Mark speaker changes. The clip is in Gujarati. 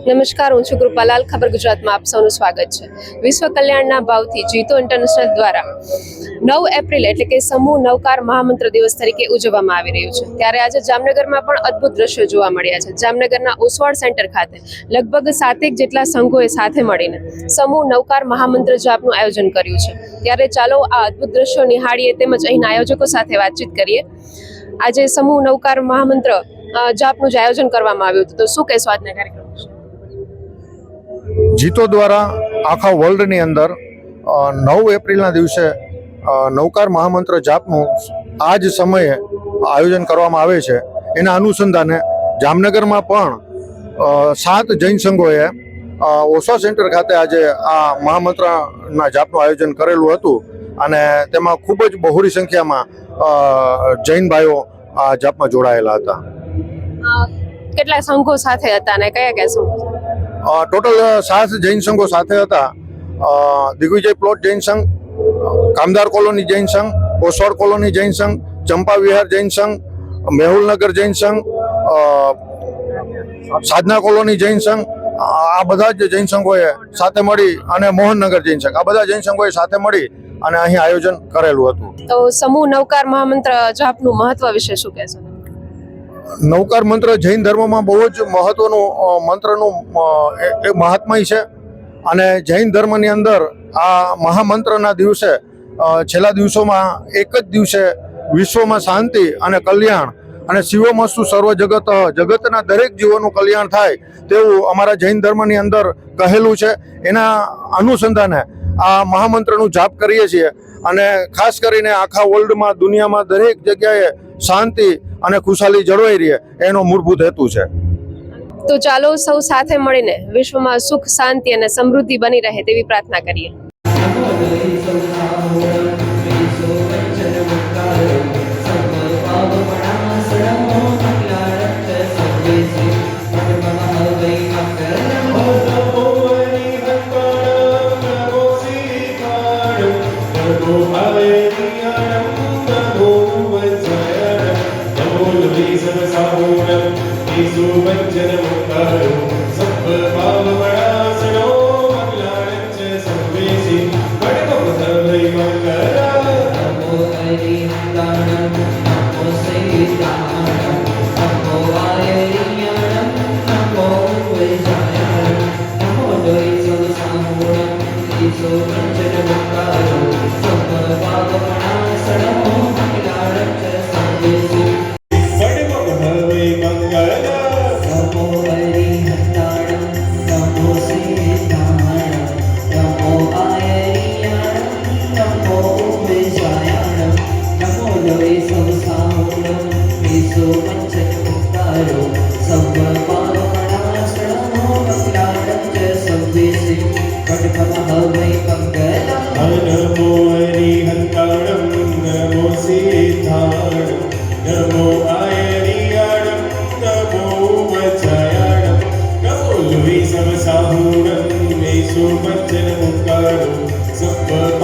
Speaker 1: નમસ્કાર, હું છું કૃપાલાલ. ખબર ગુજરાતમાં આપ સૌનું સ્વાગત છે. વિશ્વ કલ્યાણના ભાવથી જીતો ઇન્ટરનેશનલ દ્વારા 9 એપ્રિલ એટલે કે સમૂહ નવકાર મહામંત્ર દિવસ તરીકે ઉજવવામાં આવી રહ્યું છે. ત્યારે આજે જામનગરમાં પણ અદ્ભુત દ્રશ્યો જોવા મળ્યા છે. જામનગરના ઓસવાડ સેન્ટર ખાતે લગભગ 7 જેટલા સંઘોએ સાથે મળીને સમૂહ નવકાર મહામંત્ર જાપનું આયોજન કર્યું છે. ત્યારે ચાલો આ અદ્ભુત દ્રશ્યો નિહાળીએ તેમજ અહીંના આયોજકો સાથે વાતચીત કરીએ. આજે સમૂહ નવકાર મહામંત્ર જાપનું જે આયોજન કરવામાં આવ્યું હતું, તો શું કહેશો આજના કાર્યક્રમ?
Speaker 2: જીતો દ્વારા આખા વર્લ્ડની અંદર 9 એપ્રિલના દિવસે નવકાર મહામંત્ર જાપનું આ જ સમયે આયોજન કરવામાં આવે છે. એના અનુસંધાને જામનગરમાં પણ 7 જૈન સંઘોએ ઓસવા સેન્ટર ખાતે આજે આ મહામંત્રના જાપનું આયોજન કરેલું હતું અને તેમાં ખૂબ જ બહોળી સંખ્યામાં જૈન ભાઈઓ આ જાપમાં જોડાયેલા હતા.
Speaker 1: કેટલા સંઘો સાથે હતા અને કયા કયા સંઘો?
Speaker 2: ટોટલ 7 જૈન સંઘો સાથે હતા. દિગ્વિજય પ્લોટ જૈન સંઘ, કામદાર કોલોની જૈન સંઘ, ઓસવાડ કોલોની જૈન સંઘ, ચંપા વિહાર જૈન સંઘ, મેહુલનગર જૈન સંઘ, સાધના કોલોની જૈન સંઘ, આ બધા જ જૈન સંઘોએ સાથે મળી અને મોહનનગર જૈન સંઘ, આ બધા જૈન સંઘોએ સાથે મળી અને અહીં આયોજન કરેલું હતું. તો
Speaker 1: સમૂહ નવકાર મહામંત્ર જાપનું મહત્વ વિશે શું કહેશો?
Speaker 2: નવકાર મંત્ર જૈન ધર્મમાં બહુ જ મહત્વનું મંત્રનું મહાત્મય છે અને જૈન ધર્મની અંદર આ મહામંત્રના દિવસે છેલ્લા દિવસોમાં એક જ દિવસે વિશ્વમાં શાંતિ અને કલ્યાણ અને શિવમસ્તુ સર્વ જગત, જગતના દરેક જીવોનું કલ્યાણ થાય તેવું અમારા જૈન ધર્મની અંદર કહેલું છે. એના અનુસંધાને આ મહામંત્રનું જાપ કરીએ છીએ અને ખાસ કરીને આખા વર્લ્ડમાં, દુનિયામાં દરેક જગ્યાએ શાંતિ અને ખુશાલી જળવાઈ રહે એનો મૂળભૂત હેતુ છે.
Speaker 1: તો ચાલો સૌ સાથે મળીને વિશ્વમાં સુખ, શાંતિ અને સમૃદ્ધિ બની રહે તેવી પ્રાર્થના કરીએ.
Speaker 3: So